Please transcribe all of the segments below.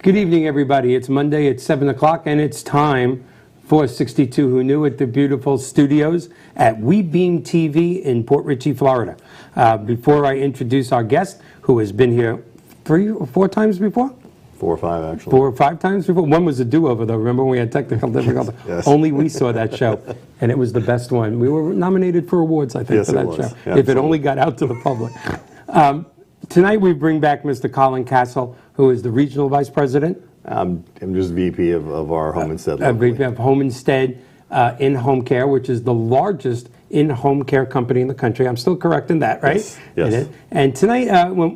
Good evening, everybody. It's Monday at 7 o'clock, and it's time for 62 Who Knew at the beautiful studios at WeBeam TV in Port Richey, Florida. Before I introduce our guest, who has been here 3 or 4 times before? 4 or 5, actually. 4 or 5 times before? One was a do-over, though. Remember when we had technical difficulties? Yes. Only we saw that show, and it was the best one. We were nominated for awards, I think, for that show. Yeah, if it only got out to the public. Tonight we bring back Mr. Colin Castle, who is the Regional Vice President. I'm just VP of our home instead. VP of Home Instead in-home care, which is the largest in-home care company in the country. I'm still correct in that, right? Yes. And tonight,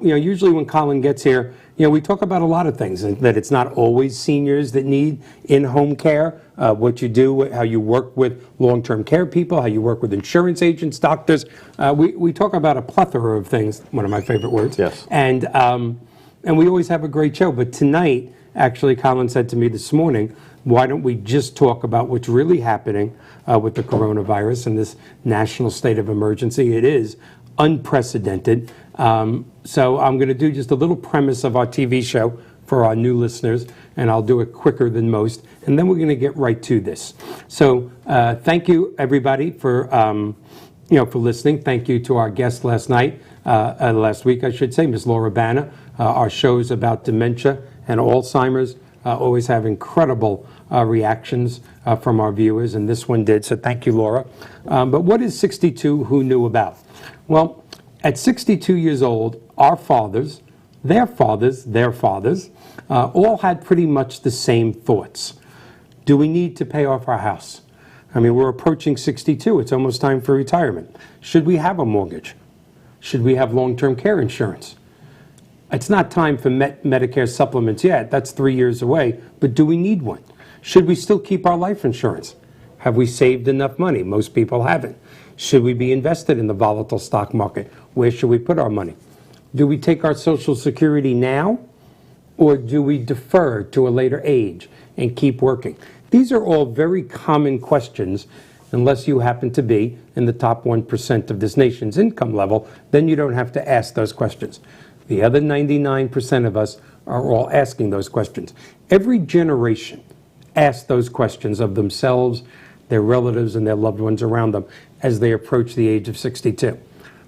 usually when Colin gets here, we talk about a lot of things, and that it's not always seniors that need in-home care, what you do, how you work with long-term care people, how you work with insurance agents, doctors. We talk about a plethora of things, one of my favorite words. Yes. And we always have a great show. But tonight, actually, Colin said to me this morning, why don't we just talk about what's really happening with the coronavirus and this national state of emergency? It is unprecedented. So I'm going to do just a little premise of our TV show for our new listeners, and I'll do it quicker than most, and then we're going to get right to this. So thank you, everybody, for for listening. Thank you to our guest last week, I should say, Ms. Laura Banner. Our shows about dementia and Alzheimer's always have incredible reactions from our viewers, and this one did, so thank you, Laura. But what is 62 Who Knew about? Well, at 62 years old, our fathers, their fathers, all had pretty much the same thoughts. Do we need to pay off our house? I mean, we're approaching 62. It's almost time for retirement. Should we have a mortgage? Should we have long-term care insurance? It's not time for Medicare supplements yet. That's 3 years away. But do we need one? Should we still keep our life insurance? Have we saved enough money? Most people haven't. Should we be invested in the volatile stock market? Where should we put our money? Do we take our Social Security now, or do we defer to a later age and keep working? These are all very common questions. Unless you happen to be in the top 1% of this nation's income level, then you don't have to ask those questions. The other 99% of us are all asking those questions. Every generation asks those questions of themselves, their relatives, and their loved ones around them as they approach the age of 62.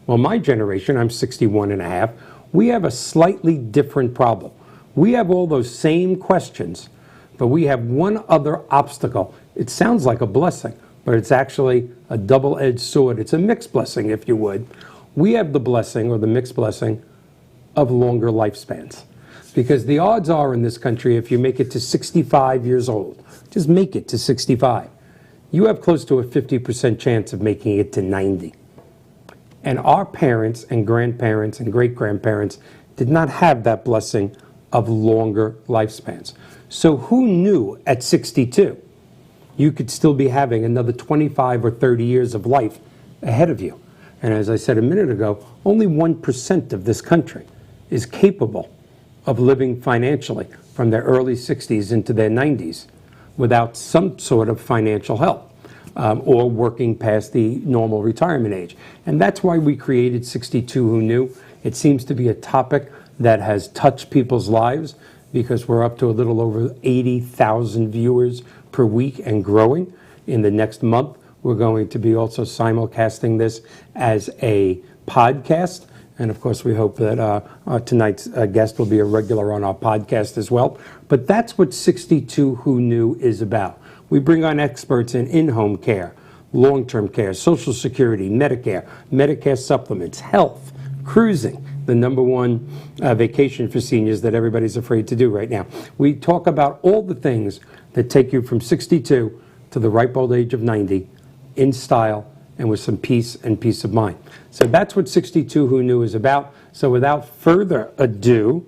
Well, my generation, I'm 61 and a half, we have a slightly different problem. We have all those same questions, but we have one other obstacle. It sounds like a blessing, but it's actually a double-edged sword. It's a mixed blessing, if you would. We have the blessing, or the mixed blessing, of longer lifespans. Because the odds are in this country, if you make it to 65 years old, just make it to 65, you have close to a 50% chance of making it to 90. And our parents and grandparents and great-grandparents did not have that blessing of longer lifespans. So who knew at 62 you could still be having another 25 or 30 years of life ahead of you? And as I said a minute ago, only 1% of this country is capable of living financially from their early 60s into their 90s without some sort of financial help or working past the normal retirement age. And that's why we created 62 Who Knew. It seems to be a topic that has touched people's lives because we're up to a little over 80,000 viewers per week and growing. In the next month, we're going to be also simulcasting this as a podcast. And of course, we hope that tonight's guest will be a regular on our podcast as well. But that's what 62 Who Knew is about. We bring on experts in in-home care, long-term care, Social Security, Medicare, Medicare supplements, health, cruising, the #1 vacation for seniors that everybody's afraid to do right now. We talk about all the things that take you from 62 to the ripe old age of 90 in style and with some peace and peace of mind. So that's what 62 Who Knew is about. So without further ado,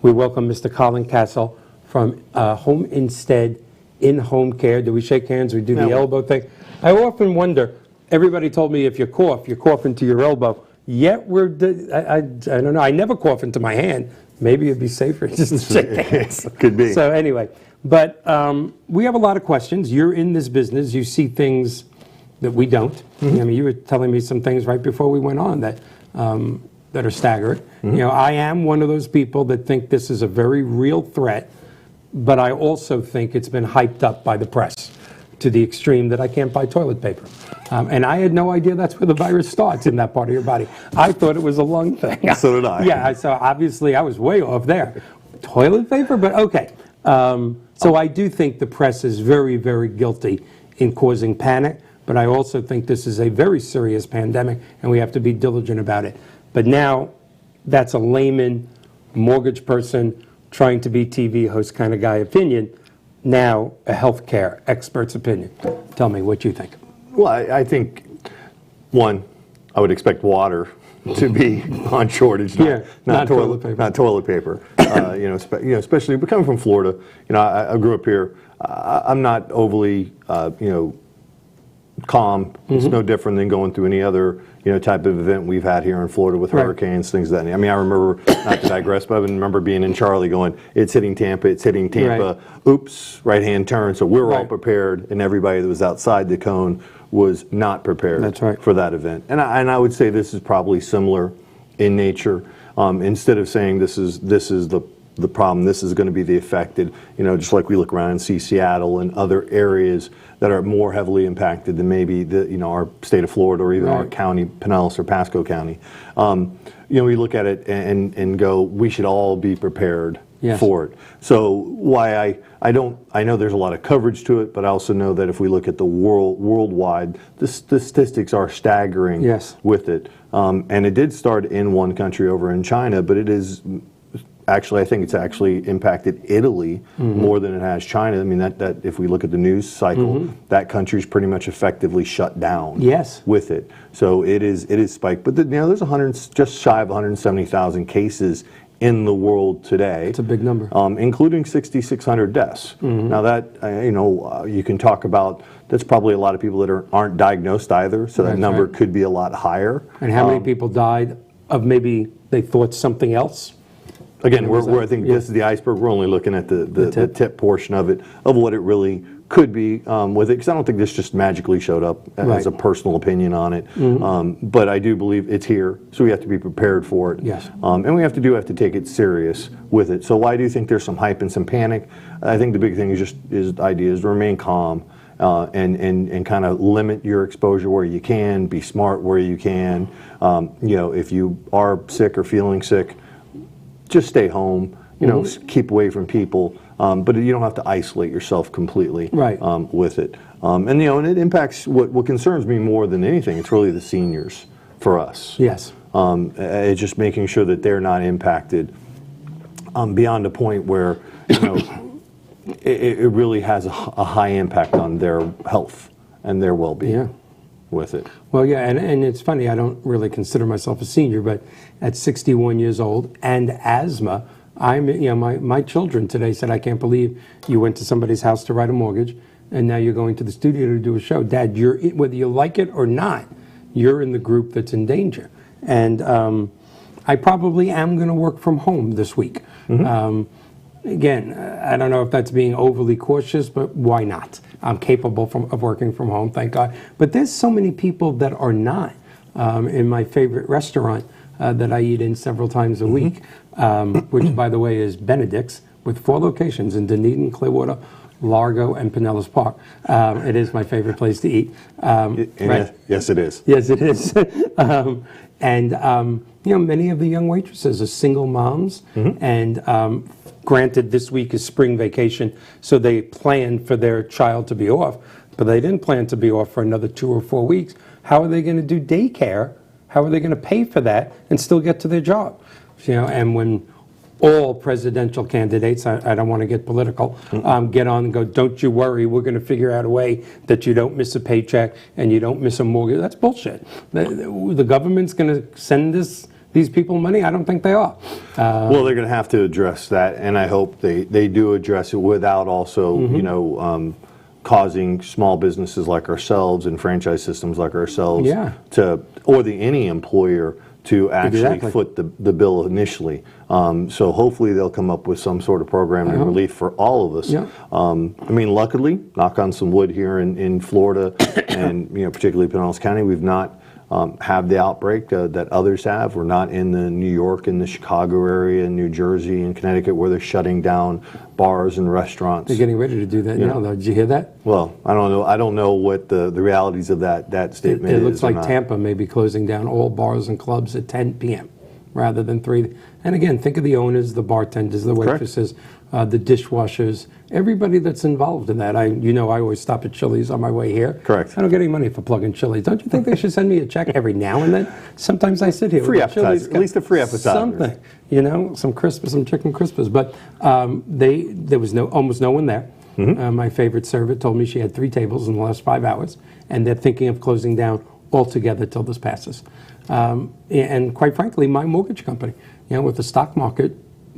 we welcome Mr. Colin Castle from Home Instead in-home care. Do we shake hands? We do the elbow thing. I often wonder, everybody told me if you cough, you cough into your elbow. Yet I don't know, I never cough into my hand. Maybe it'd be safer just to shake hands. Could be. So anyway, but we have a lot of questions. You're in this business. You see things that we don't. I mean, you were telling me some things right before we went on that that are staggering. I am one of those people that think this is a very real threat, but I also think it's been hyped up by the press to the extreme that I can't buy toilet paper. And I had no idea that's where the virus starts, in that part of your body. I thought it was a lung thing. So did I. Yeah, so obviously I was way off there. Toilet paper, but okay. So I do think the press is very, very guilty in causing panic, but I also think this is a very serious pandemic, and we have to be diligent about it. But now, that's a layman, mortgage person, trying to be TV host kind of guy opinion. Now, a healthcare expert's opinion. Tell me what you think. Well, I think, one, I would expect water to be on shortage, not toilet paper. Not toilet paper. Especially but coming from Florida. I grew up here. I'm not overly, calm. It's no different than going through any other, type of event we've had here in Florida with hurricanes, things like that. I mean, I remember, not to digress, but I remember being in Charlie going, it's hitting Tampa, Right. oops, right-hand turn. So we were all prepared, and everybody that was outside the cone was not prepared for that event. And I would say this is probably similar in nature. Instead of saying this is the problem, this is going to be the affected, just like we look around and see Seattle and other areas that are more heavily impacted than maybe our state of Florida or even our county, Pinellas or Pasco County. We look at it and go, we should all be prepared for it. So why I know there's a lot of coverage to it, but I also know that if we look at the worldwide, the statistics are staggering with it. And it did start in one country over in China, but it is actually, I think it's actually impacted Italy more than it has China. I mean, that if we look at the news cycle, that country's pretty much effectively shut down with it. So it is spiked. But there's just shy of 170,000 cases in the world today. It's a big number. Including 6,600 deaths. Now that, you can talk about, that's probably a lot of people that aren't diagnosed either, so that number could be a lot higher. And how many people died of maybe they thought something else? Again, I think this is the iceberg. We're only looking at the tip portion of it, of what it really could be with it, because I don't think this just magically showed up as a personal opinion on it. But I do believe it's here, so we have to be prepared for it. Yes. And we have to take it serious with it. So why do you think there's some hype and some panic? I think the big thing is the idea is to remain calm and kind of limit your exposure where you can, be smart where you can. If you are sick or feeling sick, just stay home, keep away from people, but you don't have to isolate yourself completely with it. And it impacts, what concerns me more than anything, it's really the seniors for us. Yes. It's just making sure that they're not impacted beyond a point where, it really has a high impact on their health and their well-being with it. Well, and it's funny, I don't really consider myself a senior, but at 61 years old and asthma, my children today said, I can't believe you went to somebody's house to write a mortgage, and now you're going to the studio to do a show. Dad, whether you like it or not, you're in the group that's in danger. And I probably am going to work from home this week. Again, I don't know if that's being overly cautious, but why not? I'm capable of working from home, thank God. But there's so many people that are not. In my favorite restaurant that I eat in several times a week, which, by the way, is Benedict's, with 4 locations in Dunedin, Clearwater, Largo, and Pinellas Park. It is my favorite place to eat. Yes, it is. Yes, it is. Many of the young waitresses are single moms, and granted, this week is spring vacation, so they planned for their child to be off, but they didn't plan to be off for another 2 or 4 weeks. How are they going to do daycare? How are they going to pay for that and still get to their job? And when all presidential candidates, I don't want to get political, get on and go, don't you worry, we're going to figure out a way that you don't miss a paycheck and you don't miss a mortgage. That's bullshit. The government's going to send these people money? I don't think they are. Well, they're going to have to address that, and I hope they do address it without also, causing small businesses like ourselves and franchise systems like ourselves any employer to actually foot the bill initially. So hopefully they'll come up with some sort of program and relief for all of us. Luckily, knock on some wood here in Florida and particularly Pinellas County, we've not have the outbreak that others have. We're not in the New York and the Chicago area, New Jersey and Connecticut, where they're shutting down bars and restaurants. They're getting ready to do that now, though. Did you hear that? Well, I don't know. I don't know what the realities of that statement is. It looks like Tampa may be closing down all bars and clubs at 10 p.m. rather than 3. And again, think of the owners, the bartenders, the waitresses, the dishwashers, everybody that's involved in that. I always stop at Chili's on my way here. Correct. I don't get any money for plugging Chili's. Don't you think they should send me a check every now and then? Sometimes I sit here free with Chili's, appetizer, at least a free appetizer. Something, some crispers, some chicken crispers. But there was almost no one there. My favorite server told me she had 3 tables in the last 5 hours, and they're thinking of closing down altogether till this passes. And quite frankly, my mortgage company, with the stock market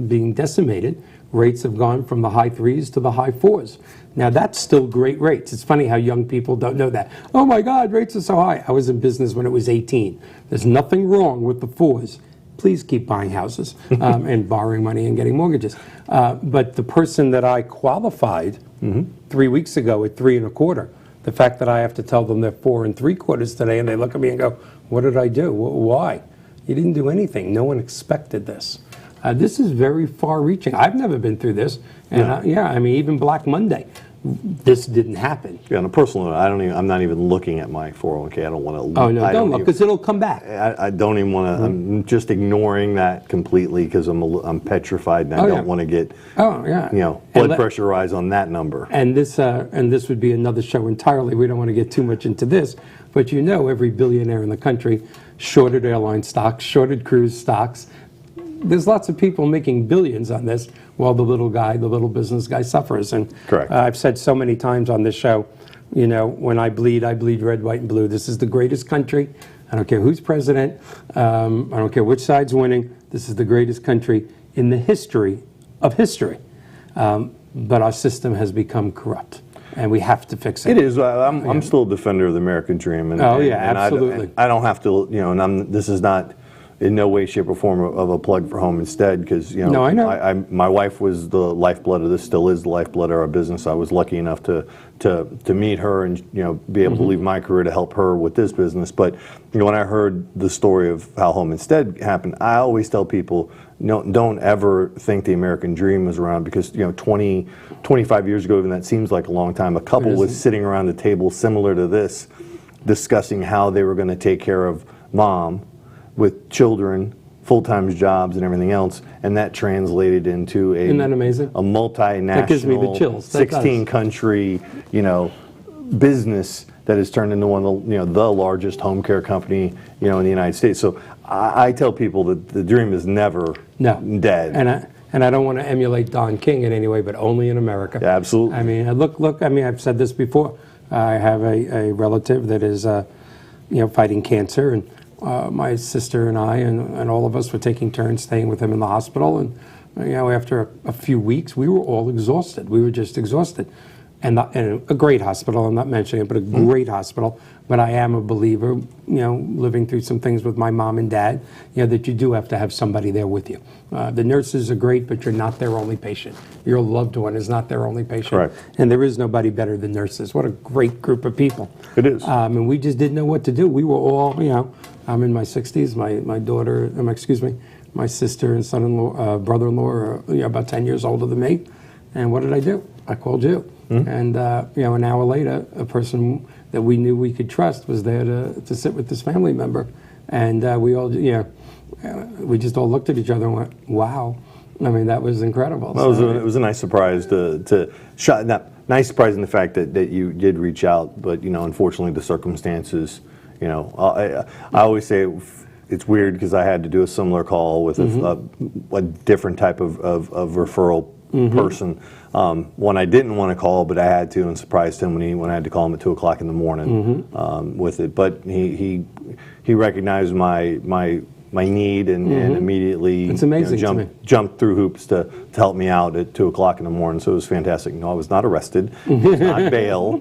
being decimated, rates have gone from the high 3s to the high 4s. Now, that's still great rates. It's funny how young people don't know that. Oh, my God, rates are so high. I was in business when it was 18. There's nothing wrong with the 4s. Please keep buying houses and borrowing money and getting mortgages. But the person that I qualified 3 weeks ago at 3 1/4, the fact that I have to tell them they're 4 3/4 today, and they look at me and go, "What did I do? Why?" You didn't do anything. No one expected this. This is very far-reaching. I've never been through this, and even Black Monday, this didn't happen. Yeah, on a personal note, I'm not even looking at my 401k. I don't want to. Oh no, don't look, because it'll come back. I don't even want to. I'm just ignoring that completely because I'm petrified, and I don't want to get. Oh yeah. Blood pressure rise on that number. And this would be another show entirely. We don't want to get too much into this, but every billionaire in the country shorted airline stocks, shorted cruise stocks. There's lots of people making billions on this, while the little business guy suffers. And correct. I've said so many times on this show, when I bleed red, white, and blue. This is the greatest country. I don't care who's president. I don't care which side's winning. This is the greatest country in the history of history. But our system has become corrupt, and we have to fix it. It is. I'm still a defender of the American dream. And, absolutely. I don't have to, this is not in no way, shape, or form of a plug for Home Instead, because No, I know. My wife was the lifeblood of this, still is the lifeblood of our business. I was lucky enough to meet her and be able to leave my career to help her with this business. But when I heard the story of how Home Instead happened, I always tell people, don't ever think the American dream was around, because 25 years ago, even that seems like a long time, a couple was sitting around the table similar to this, discussing how they were going to take care of mom with children, full-time jobs, and everything else, and that translated into Isn't that amazing? A multinational, that gives me the chills. 16-country, business that has turned into one of the largest home care company, in the United States. So I tell people that the dream is never dead. And I don't want to emulate Don King in any way, but only in America. Yeah, absolutely. I mean, look. I mean, I've said this before. I have a relative that is, fighting cancer, and my sister and I and all of us were taking turns staying with him in the hospital. And after a few weeks, we were all exhausted. We were just exhausted. And a great hospital. I'm not mentioning it, but a great hospital. But I am a believer, living through some things with my mom and dad, that you do have to have somebody there with you. The nurses are great, but you're not their only patient. Your loved one is not their only patient. Correct. And there is nobody better than nurses. What a great group of people. It is. And we just didn't know what to do. We were all, I'm in my 60s. My daughter, my sister and son-in-law, brother-in-law are about 10 years older than me. And what did I do? I called you. And an hour later, a person that we knew we could trust was there to sit with this family member, and we all, we just all looked at each other and went, "Wow!" I mean, that was incredible. Well, it was a nice surprise nice surprise in the fact that you did reach out, but unfortunately the circumstances. I always say it's weird because I had to do a similar call with a different type of referral person. One I didn't want to call, but I had to, and surprised him when I had to call him at 2:00 in the morning with it. But he recognized my need and immediately jumped through hoops to help me out at 2:00 in the morning. So it was fantastic. No, I was not arrested. It was not bail.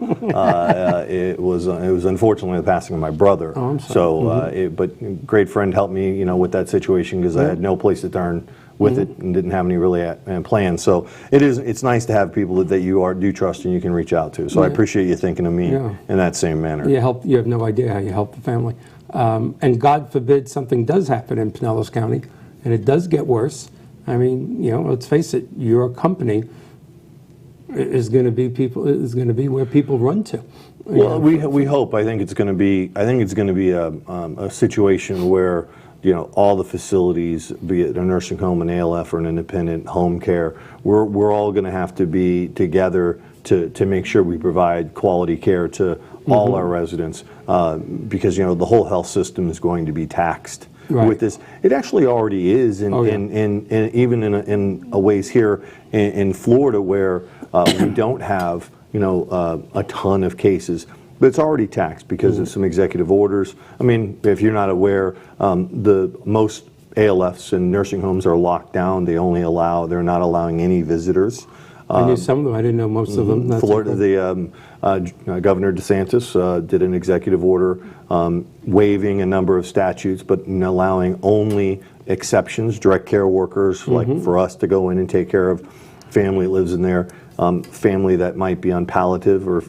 It was unfortunately the passing of my brother. Oh, I'm sorry. So, but a great friend helped me, with that situation because I had no place to turn with it and didn't have any really plans. So it's nice to have people that you do trust and you can reach out to. So I appreciate you thinking of me in that same manner. You have no idea how you help the family. and God forbid something does happen in Pinellas County, and it does get worse. I mean, let's face it, your company is going to be where people run to. Well, we hope. I think it's going to be a situation where all the facilities, be it a nursing home, an ALF, or an independent home care, we're all going to have to be together to make sure we provide quality care to all our residents, because the whole health system is going to be taxed. Right. With this, it actually already is, in even in a ways here in Florida, where we don't have a ton of cases, but it's already taxed because of some executive orders. I mean, if you're not aware, the most ALFs and nursing homes are locked down. They're not allowing any visitors. I knew some of them. I didn't know most of them. That's Florida, Governor DeSantis did an executive order waiving a number of statutes, but allowing only exceptions, direct care workers, like for us to go in and take care of family that lives in there, family that might be on palliative or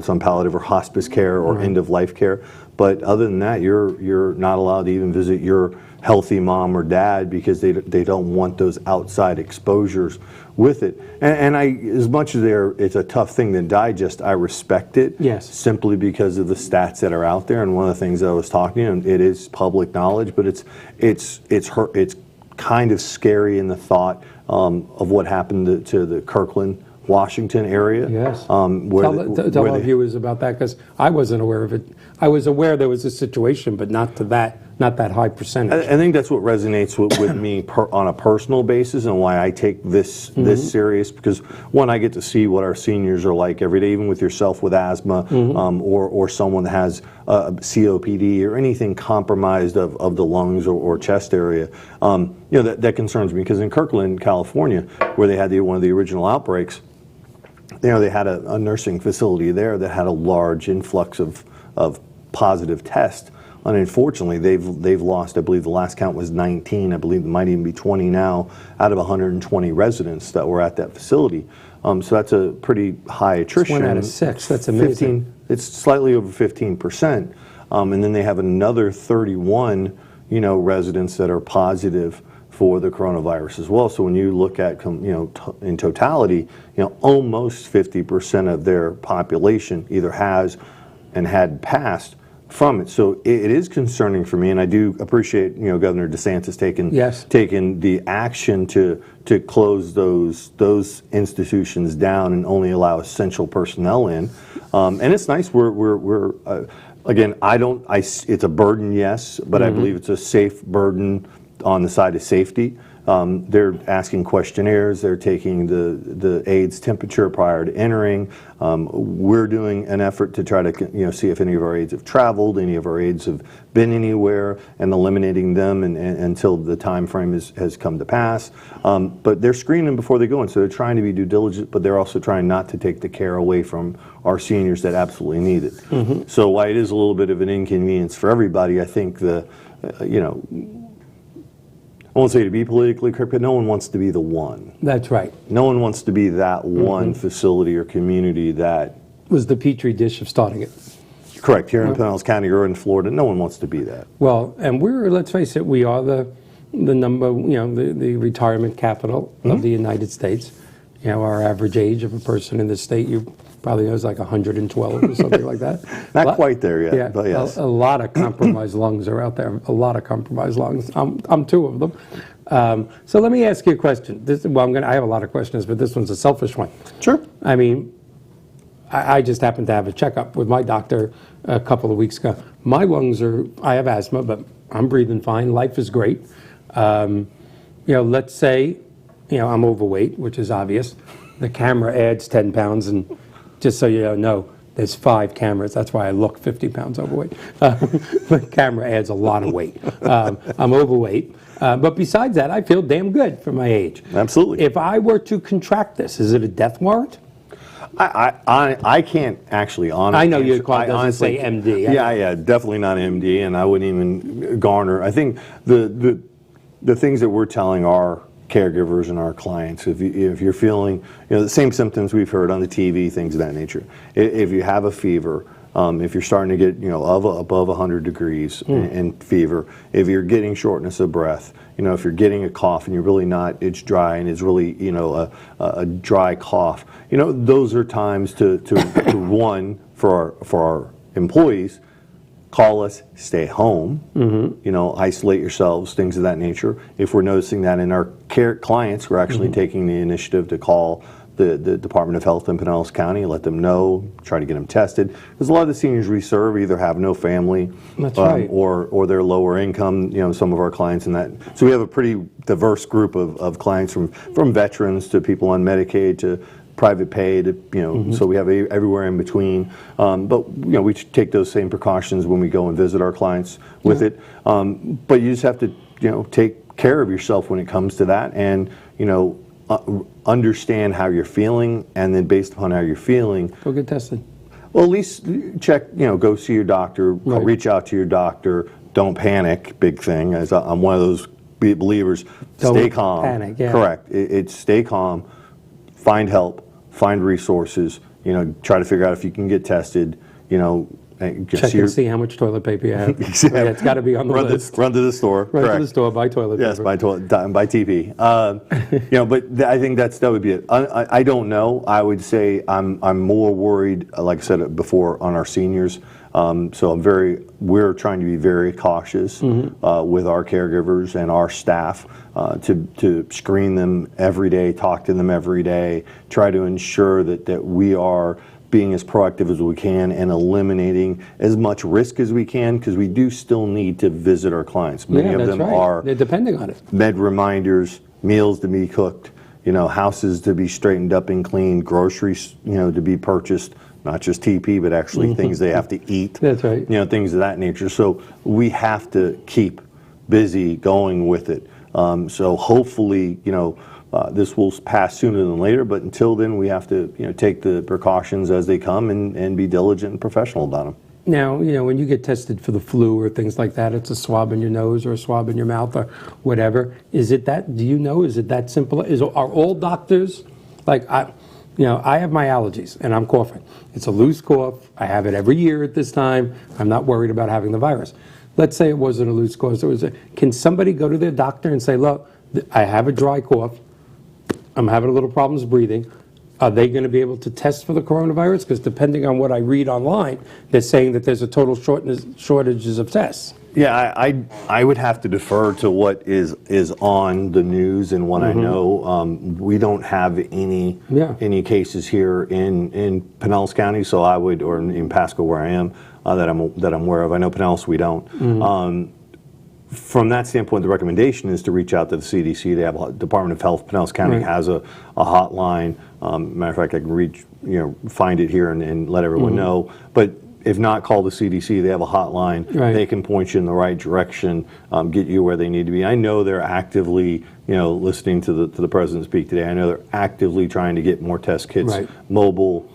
some palliative or hospice care or end of life care. But other than that, you're not allowed to even visit your healthy mom or dad because they don't want those outside exposures with it. And I, as much as it's a tough thing to digest, I respect it. Yes. Simply because of the stats that are out there. And one of the things I was talking, and it is public knowledge, but it's kind of scary in the thought of what happened to the Kirkland, Washington area. Yes. Tell our viewers about that, because I wasn't aware of it. I was aware there was a situation, but not that high percentage. I think that's what resonates with me on a personal basis, and why I take this serious, because one, I get to see what our seniors are like every day, even with yourself with asthma, or someone that has COPD or anything compromised of the lungs or chest area. That concerns me, because in Kirkland, California, where they had one of the original outbreaks, they had a nursing facility there that had a large influx of positive tests. And unfortunately, they've lost, I believe the last count was 19, I believe it might even be 20 now, out of 120 residents that were at that facility. So that's a pretty high attrition. It's 1 out of 6, that's amazing. It's slightly over 15%. And then they have another 31, residents that are positive for the coronavirus as well. So when you look at, in totality, almost 50% of their population either has and had passed from it. So it is concerning for me, and I do appreciate Governor DeSantis taking the action to close those institutions down and only allow essential personnel in. And it's nice. We're again, it's a burden, yes, but I believe it's a safe burden on the side of safety. They're asking questionnaires. They're taking the aides' temperature prior to entering. We're doing an effort to try to see if any of our aides have traveled, any of our aides have been anywhere, and eliminating them until the time frame has come to pass. But they're screening before they go in, so they're trying to be due diligent, but they're also trying not to take the care away from our seniors that absolutely need it. So while it is a little bit of an inconvenience for everybody, I think I won't say to be politically correct, but no one wants to be the one. That's right. No one wants to be that one facility or community that was the petri dish of starting it. Correct. Here in Pinellas County or in Florida, no one wants to be that. Well, and let's face it, we are the the retirement capital of the United States. Our average age of a person in the state, you probably know, is like 112 or something like that. Not quite there yet, but yes. A lot of compromised lungs are out there. A lot of compromised lungs. I'm two of them. So let me ask you a question. I have a lot of questions, but this one's a selfish one. Sure. I mean, I just happened to have a checkup with my doctor a couple of weeks ago. My lungs I have asthma, but I'm breathing fine. Life is great. Let's say, I'm overweight, which is obvious. The camera adds 10 pounds, and just so you know, there's 5 cameras. That's why I look 50 pounds overweight. The camera adds a lot of weight. I'm overweight. But besides that, I feel damn good for my age. Absolutely. If I were to contract this, is it a death warrant? I can't actually honestly. I know you doesn't say MD. Yeah, definitely not MD, and I wouldn't even garner. I think the things that we're telling our caregivers and our clients, if you're feeling the same symptoms we've heard on the TV, things of that nature. If you have a fever, if you're starting to get, above 100 degrees and fever, if you're getting shortness of breath, if you're getting a cough and you're really not, it's dry and it's really, a dry cough, those are times to one, for our employees, call us, stay home, isolate yourselves, things of that nature. If we're noticing that in our clients, we're actually taking the initiative to call the Department of Health in Pinellas County, let them know, try to get them tested. Because a lot of the seniors we serve either have no family, or they're lower income, some of our clients and that. So we have a pretty diverse group of clients from veterans to people on Medicaid to private pay to, so we have everywhere in between. But, we take those same precautions when we go and visit our clients with it. But you just have to, take care of yourself when it comes to that and, understand how you're feeling, and then based upon how you're feeling, go get tested. Well, at least check, go see your doctor, reach out to your doctor. Don't panic, big thing. As I'm one of those believers, stay calm. Panic, yeah. Correct. It's stay calm, find help, find resources, try to figure out if you can get tested, check and see how much toilet paper you have. Exactly. It's got to be on the list. Run to the store. Run to the store, buy toilet paper. Yes, buy TP. But I think that would be it. I don't know. I would say I'm more worried, like I said before, on our seniors. So we're trying to be very cautious with our caregivers and our staff to screen them every day, talk to them every day, try to ensure that we are being as proactive as we can and eliminating as much risk as we can, because we do still need to visit our clients. Many of them are, they're depending on it. Med reminders, meals to be cooked, houses to be straightened up and cleaned, groceries, to be purchased, not just TP, but actually things they have to eat. That's right. Things of that nature. So we have to keep busy going with it. So hopefully, this will pass sooner than later, but until then, we have to take the precautions as they come and be diligent and professional about them. Now, when you get tested for the flu or things like that, it's a swab in your nose or a swab in your mouth or whatever. Is it that simple? Are all doctors, like I have my allergies and I'm coughing. It's a loose cough. I have it every year at this time. I'm not worried about having the virus. Let's say it wasn't a loose cough. Can somebody go to their doctor and say, look, I have a dry cough. I'm having a little problems breathing. Are they going to be able to test for the coronavirus? Because depending on what I read online, they're saying that there's a total shortages of tests. Yeah, I would have to defer to what is on the news and what I know. We don't have any cases here in Pinellas County, so I would, or in Pasco where I am, that I'm aware of. I know Pinellas we don't. From that standpoint, the recommendation is to reach out to the CDC. They have a Department of Health. Pinellas County has a hotline. Matter of fact, I can find it here and let everyone know. But if not, call the CDC. They have a hotline. They can point you in the right direction, get you where they need to be. I know they're actively, listening to the president speak today. I know they're actively trying to get more test kits mobile,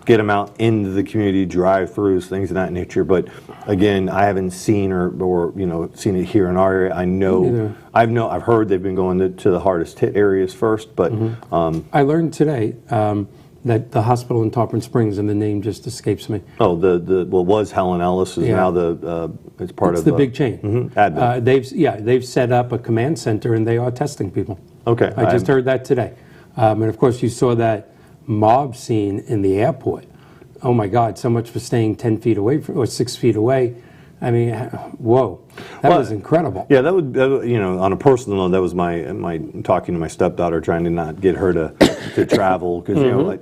get them out into the community, drive-throughs, things of that nature. But again, I haven't seen or seen it here in our area. I've heard they've been going to the hardest hit areas first. But I learned today that the hospital in Tarpon Springs, and the name just escapes me. Oh, what was Helen Ellis is now it's part of the big chain. Advent. They've set up a command center and they are testing people. Okay, I just heard that today, and of course you saw that mob scene in the airport. Oh my God, so much for staying 10 feet away or 6 feet away. I mean, whoa, that was incredible. Yeah, that would on a personal note, that was my talking to my stepdaughter, trying to not get her to travel, because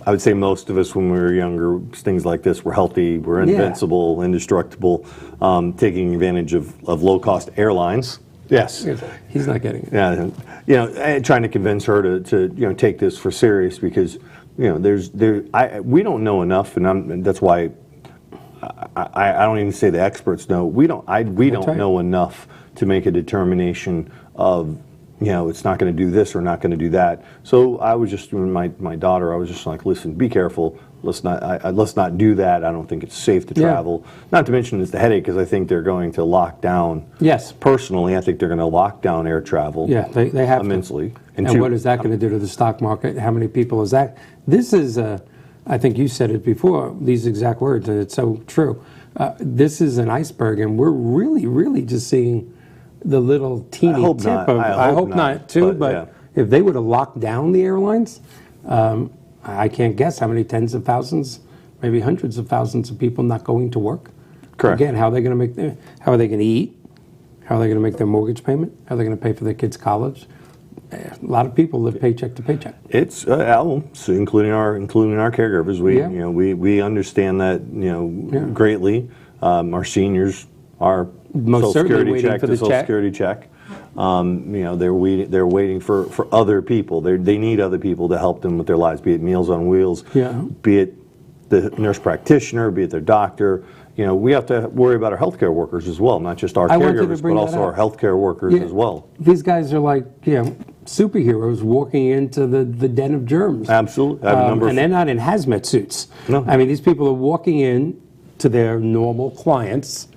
I would say most of us when we were younger, things like this, were healthy, we're invincible, indestructible, taking advantage of low-cost airlines. Yes, he's not getting it. Yeah, trying to convince her to take this for serious, because we don't know enough, and that's why I don't even say the experts know. We don't know enough to make a determination of it's not going to do this or not going to do that. So I was just my daughter. I was just like, listen, be careful. Let's not do that. I don't think it's safe to travel. Not to mention it's the headache, because I think they're going to lock down. Yes. Personally, I think they're going to lock down air travel. Yeah, they have immensely. And what is that going to do to the stock market? How many people is that? This is I think you said it before, these exact words, and it's so true. This is an iceberg, and we're really just seeing the little teeny tip of. I hope not too, but if they would have locked down the airlines, I can't guess how many tens of thousands, maybe hundreds of thousands of people not going to work. Correct. Again, how are they going to eat? How are they going to make their mortgage payment? How are they going to pay for their kids' college? A lot of people live paycheck to paycheck. It's so including our caregivers. We understand that greatly. Our seniors are most certainly waiting for the Social Security check. They're waiting for other people. They need other people to help them with their lives, be it Meals on Wheels, be it the nurse practitioner, be it their doctor. We have to worry about our healthcare workers as well, not just our caregivers, but also our healthcare workers as well. These guys are like, superheroes walking into the den of germs. Absolutely. And they're not in hazmat suits. No. I mean, these people are walking in to their normal clients,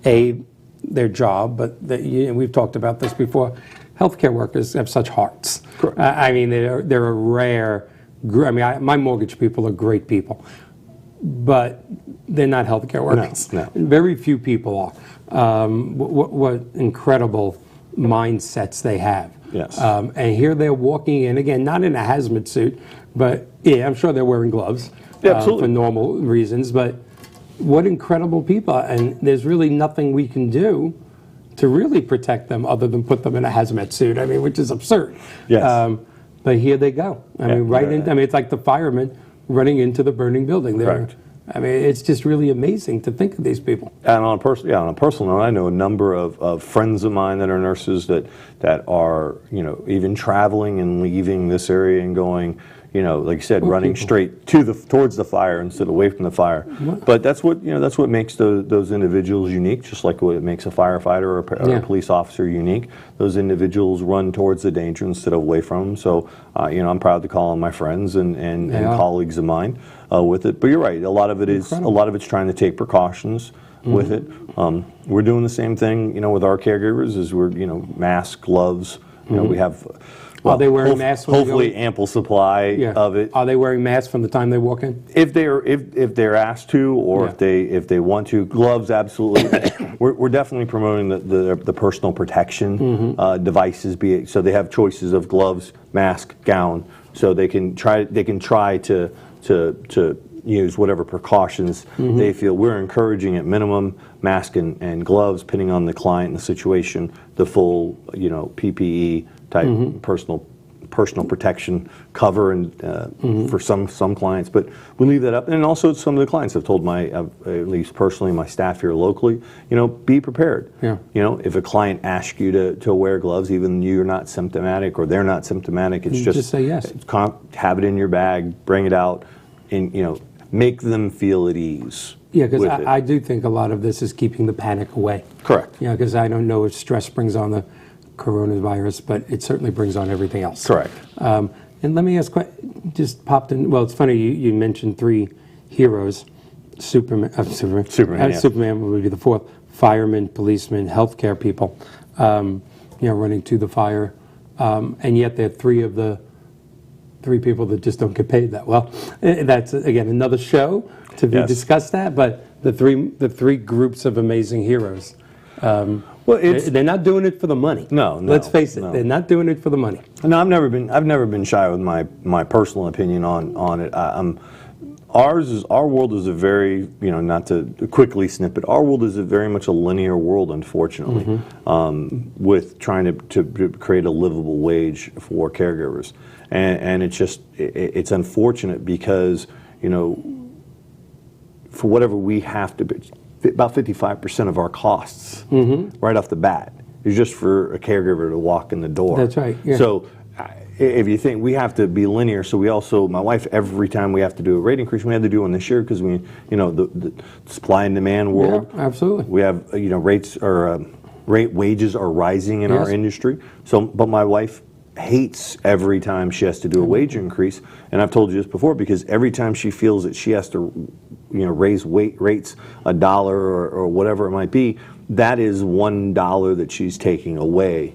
their job, but we've talked about this before. Healthcare workers have such hearts. Correct. I mean, they're a rare. My mortgage people are great people, but they're not healthcare workers. No. Very few people are. What incredible mindsets they have. Yes. And here they're walking in, again, not in a hazmat suit, but I'm sure they're wearing gloves absolutely. For normal reasons, but what incredible people. And there's really nothing we can do to really protect them other than put them in a hazmat suit, which is absurd. Yes. But here they go. It's like the firemen running into the burning building. Correct. It's just really amazing to think of these people. And on a personal note, I know a number of friends of mine that are nurses that are even traveling and leaving this area and going, like you said, running straight towards the fire instead of away from the fire. But that's what makes those individuals unique, just like what makes a firefighter or a police officer unique. Those individuals run towards the danger instead of away from them. So I'm proud to call them my friends and colleagues of mine with it. But you're right, a lot of it's trying to take precautions with it. We're doing the same thing, with our caregivers, as we're masks, gloves. We have. Are they wearing masks? Hopefully, ample supply of it. Are they wearing masks from the time they walk in? If they're asked to, or if they want to, gloves absolutely. we're definitely promoting the personal protection devices. So they have choices of gloves, mask, gown. So they can try to use whatever precautions they feel. We're encouraging at minimum mask and gloves, depending on the client and the situation, the full PPE type personal protection cover and for some clients, but we leave that up. And also some of the clients have told at least personally, my staff here locally, be prepared. If a client asks you to wear gloves, even you're not symptomatic or they're not symptomatic, it's just say yes. Have it in your bag, bring it out, and make them feel at ease. Yeah, because I do think a lot of this is keeping the panic away. Correct. Because I don't know if stress brings on the coronavirus, but it certainly brings on everything else. Correct. And let me ask, just popped in, well, it's funny, you mentioned three heroes, Superman would be the fourth, firemen, policemen, healthcare people, running to the fire, and yet they're three people that just don't get paid that well. That's, again, another show to be discussed that, but the three groups of amazing heroes. They're not doing it for the money. No. Let's face it, they're not doing it for the money. No, I've never been shy with my personal opinion on it. Our world is a very, not to quickly snip it, our world is very much a linear world, unfortunately, with trying to create a livable wage for caregivers. And it's unfortunate because, for whatever we have to, about 55% of our costs right off the bat is just for a caregiver to walk in the door. That's right. Yeah. So if you think we have to be linear, so we also, my wife, every time we have to do a rate increase, we had to do one this year because we, the supply and demand world. Yeah, absolutely. We have, wages are rising in our industry. So, but my wife hates every time she has to do a wage increase, and I've told you this before, because every time she feels that she has to raise rates $1 or whatever it might be, that is $1 that she's taking away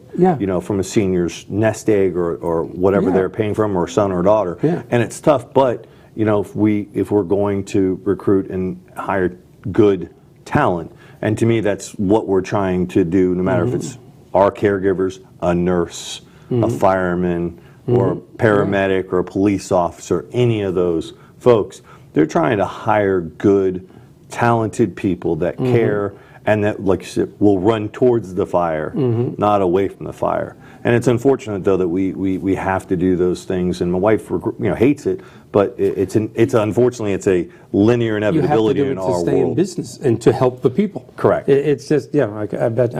from a senior's nest egg or whatever they're paying from, or son or daughter. And it's tough, but if we're going to recruit and hire good talent, and to me that's what we're trying to do, no matter if it's our caregivers, a nurse, a fireman, or a paramedic or a police officer, any of those folks, they're trying to hire good, talented people that care and that, like you said, will run towards the fire, not away from the fire. And it's unfortunate, though, that we have to do those things. And my wife, hates it, but it's unfortunately it's a linear inevitability in our world. You have to do it to stay in business and to help the people. Correct. It's just I bet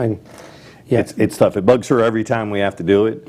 it's tough. It bugs her every time we have to do it.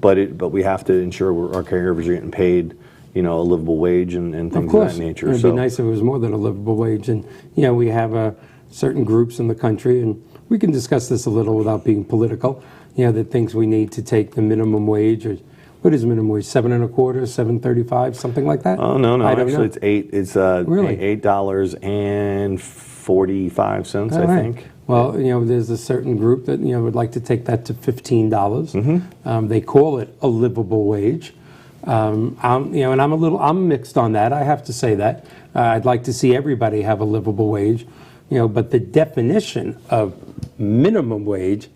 But we have to ensure our caregivers are getting paid, a livable wage and things of that nature. It'd be nice if it was more than a livable wage. And we have certain groups in the country, and we can discuss this a little without being political. That thinks we need to take the minimum wage, or what is minimum wage? $7.25, $7.35, something like that. Oh no, actually know. it's $8. It's really? $8.45, I think. Well, there's a certain group that would like to take that to $15. They call it a livable wage. And I'm mixed on that. I have to say that I'd like to see everybody have a livable wage. But the definition of minimum wage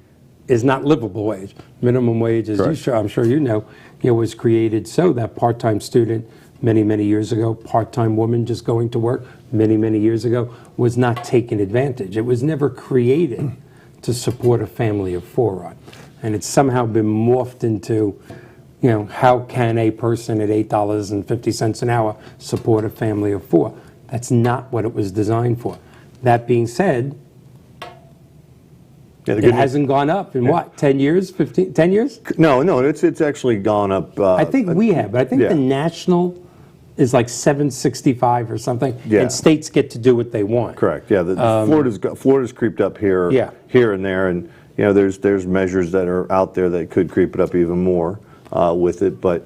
is not livable wage. Minimum wage, as I'm sure you know, was created so that part-time student many, many years ago, part-time woman just going to work many, many years ago, was not taken advantage. It was never created to support a family of four on. And it's somehow been morphed into, how can a person at $8.50 an hour support a family of four? That's not what it was designed for. That being said, it hasn't gone up in 10 years, 15, 10 years? No, it's actually gone up. I think we have, but I think the national is like $7.65 or something, and states get to do what they want. Correct. Yeah, Florida's creeped up here, here and there, and there's measures that are out there that could creep it up even more with it, but.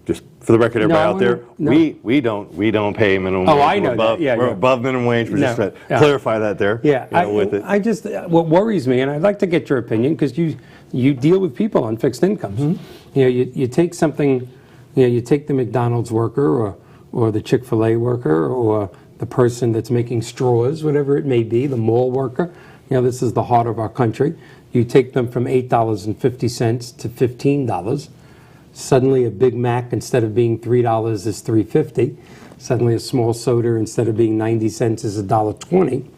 Just for the record, everybody out there, we don't pay minimum wage. I know above, that. We're above minimum wage. We're just to clarify that there. With it. I just what worries me, and I'd like to get your opinion because you deal with people on fixed incomes. You take something, you take the McDonald's worker or the Chick-fil-A worker or the person that's making straws, whatever it may be, the mall worker. This is the heart of our country. You take them from $8.50 to $15. Suddenly a Big Mac, instead of being $3, is $3.50. Suddenly a small soda, instead of being 90 cents, is $1.20.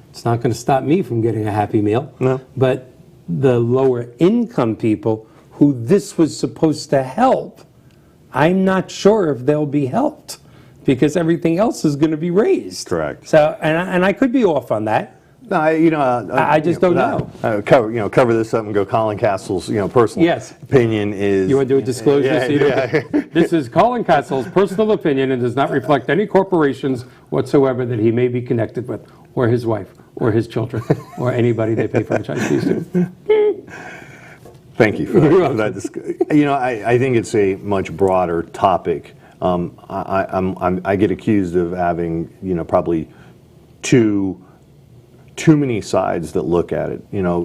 It's not going to stop me from getting a Happy Meal. No. But the lower income people who this was supposed to help, I'm not sure if they'll be helped because everything else is going to be raised. Correct. So, and I could be off on that. No, I just don't know. Cover this up and go. Colin Castle's, personal opinion is. You want to do a disclosure? This is Colin Castle's personal opinion and does not reflect any corporations whatsoever that he may be connected with, or his wife, or his children, or anybody they pay franchise fees to. Thank you for that. I think it's a much broader topic. I get accused of having, probably too many sides that look at it,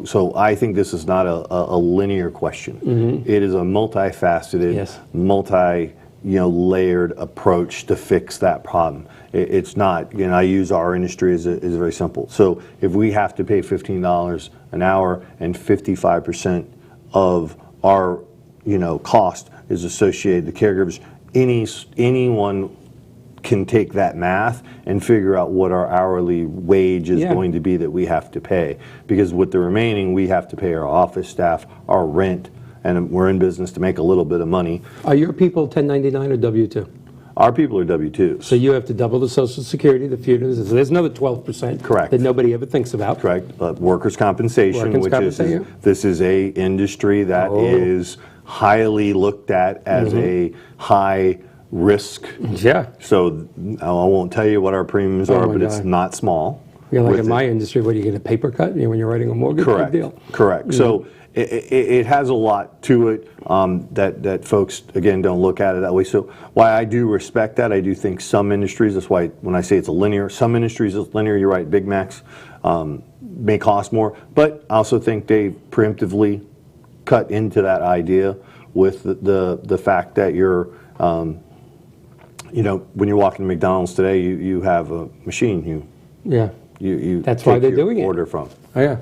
so I think this is not a linear question. It is a multifaceted, layered approach to fix that problem. It's not, I use our industry as very simple. So if we have to pay $15 an hour and 55% of our, cost is associated to caregivers, anyone can take that math and figure out what our hourly wage is going to be that we have to pay. Because with the remaining, we have to pay our office staff, our rent, and we're in business to make a little bit of money. Are your people 1099 or W-2? Our people are W-2s. So you have to double the Social Security, the funerals. So there's another 12% that nobody ever thinks about. Correct. Workers' compensation, this is a industry that is highly looked at as a high risk. So I won't tell you what our premiums are, but it's not small. Like in my industry, what do you get, a paper cut when you're writing a mortgage? Correct. Big deal. Correct. So it has a lot to it that folks, again, don't look at it that way. So why I do respect that, I do think some industries, that's why when I say it's a linear, some industries it's linear, you're right, Big Macs may cost more, but I also think they preemptively cut into that idea with the fact that you're when you're walking to McDonald's today, you have a machine you that's why they're doing it. Order from. Oh, yeah.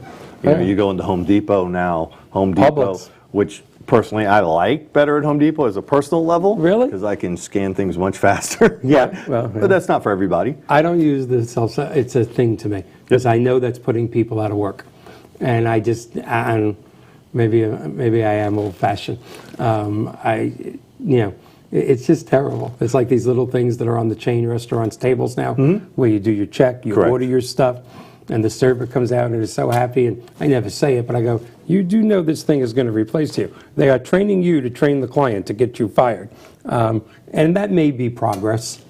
You go into Home Depot now. Home Depot, Publix. which personally I like better at Home Depot as a personal level. Really? Because I can scan things much faster. But that's not for everybody. I don't use the self. It's a thing to me because I know that's putting people out of work, and maybe I am old-fashioned. It's just terrible. It's like these little things that are on the chain restaurants' tables now, where you do your check, you order your stuff, and the server comes out and is so happy. And I never say it, but I go, "You do know this thing is going to replace you. They are training you to train the client to get you fired," and that may be progress,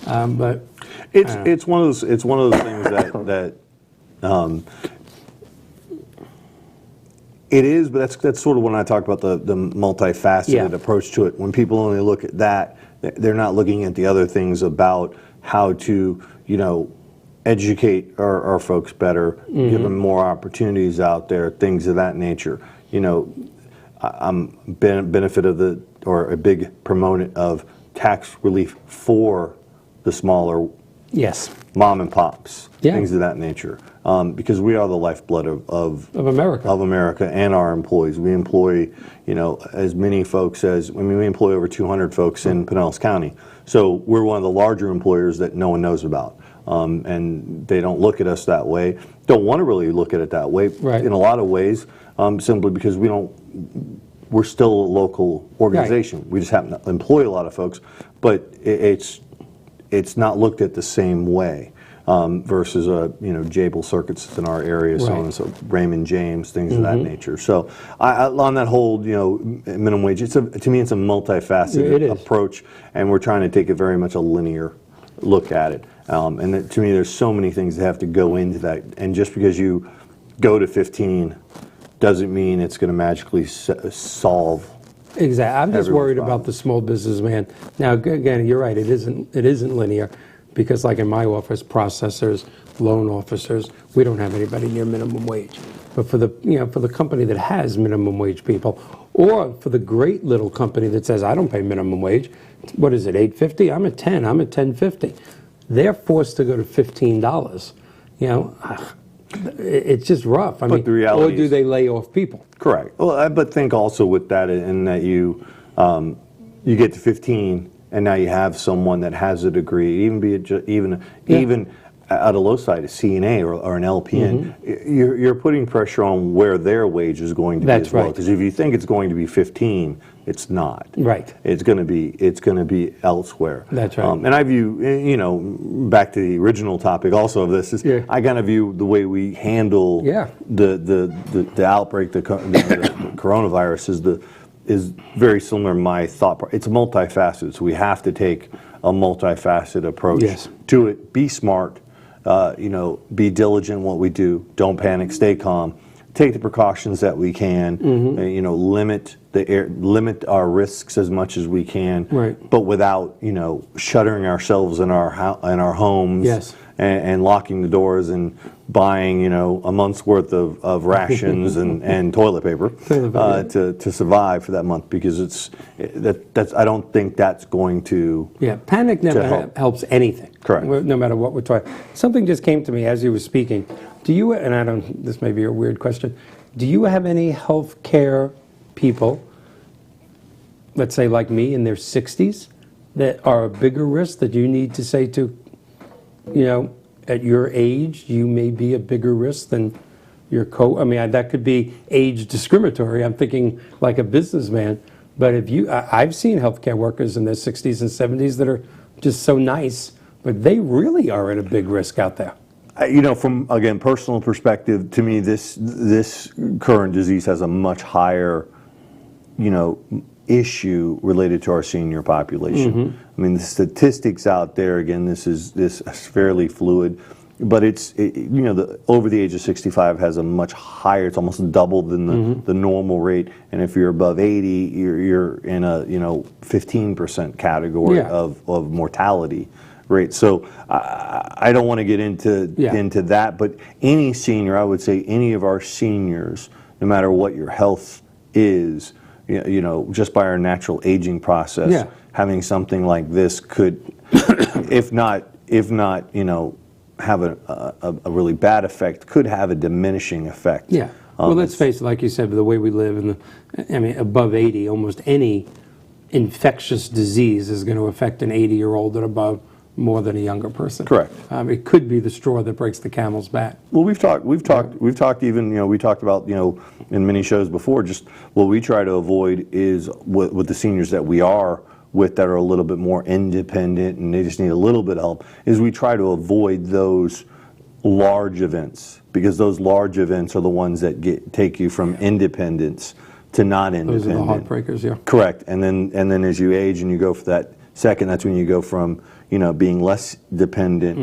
but it's one of those things that. It is, but that's sort of when I talk about the multifaceted approach to it. When people only look at that, they're not looking at the other things about how to, educate our folks better, give them more opportunities out there, things of that nature. I'm benefit of a big proponent of tax relief for the smaller mom and pops, things of that nature. Because we are the lifeblood of America and our employees. We employ, as many folks we employ over 200 folks in Pinellas County. So we're one of the larger employers that no one knows about. And they don't look at us that way, don't want to really look at it that way in a lot of ways, simply because we're still a local organization. We just happen to employ a lot of folks, but it's not looked at the same way. Versus Jable Circuits in our area, so on and so Raymond James, things of that nature. So on that whole minimum wage, to me it's a multifaceted approach, and we're trying to take a very much a linear look at it. And to me, there's so many things that have to go into that. And just because you go to 15 doesn't mean it's going to magically solve. Exactly. I'm just worried about the small businessman. Now, again, you're right. It isn't linear. Because like in my office, processors, loan officers, we don't have anybody near minimum wage. But for the company that has minimum wage people, or for the great little company that says, I don't pay minimum wage, what is it, $8.50? I'm at 10, I'm at $10.50. They're forced to go to $15. It's just rough. I mean, the reality or do they lay off people? Correct. Well, but think also with that in that you get to 15, and now you have someone that has a degree, even at a low side, a CNA or an LPN, you're putting pressure on where their wage is going to be as well. Because if you think it's going to be 15, it's not. Right. It's going to be elsewhere. That's right. And I view, back to the original topic also of this, I kind of view the way we handle the outbreak, the coronavirus is very similar to my thought. It's multifaceted, so we have to take a multifaceted approach to it. Be smart, be diligent in what we do. Don't panic. Stay calm. Take the precautions that we can. Limit our risks as much as we can. But without shuttering ourselves in our homes. And locking the doors and buying, a month's worth of rations and toilet paper to survive for that month, because I don't think that's going to panic never helps anything. Correct. No matter what we're talking. Something just came to me as you were speaking. Do you, and this may be a weird question, do you have any health care people, let's say like me, in their 60s, that are a bigger risk that you need to say to, at your age, you may be a bigger risk than your that could be age discriminatory. I'm thinking like a businessman. But I've seen healthcare workers in their 60s and 70s that are just so nice, but they really are at a big risk out there. From, again, personal perspective, to me, this current disease has a much higher, issue related to our senior population. I mean, the statistics out there, again, this is fairly fluid, but over the age of 65 has a much higher, it's almost double than the normal rate, and if you're above 80, you're in a 15% category of mortality rate. So I don't want to get into that, but any senior, I would say any of our seniors, no matter what your health is, just by our natural aging process, Yeah. having something like this could, if not, have a really bad effect, could have a diminishing effect. Yeah. Well, let's face it, like you said, the way we live, above 80, almost any infectious disease is going to affect an 80-year-old and above more than a younger person. Correct. It could be the straw that breaks the camel's back. Well, we've talked even, we talked about, in many shows before, just what we try to avoid is with the seniors that we are with that are a little bit more independent and they just need a little bit of help, is we try to avoid those large events, because those large events are the ones that take you from independence to not independent. Those are the heartbreakers, yeah. Correct. And then as you age and you go for that second, that's when you go from being less dependent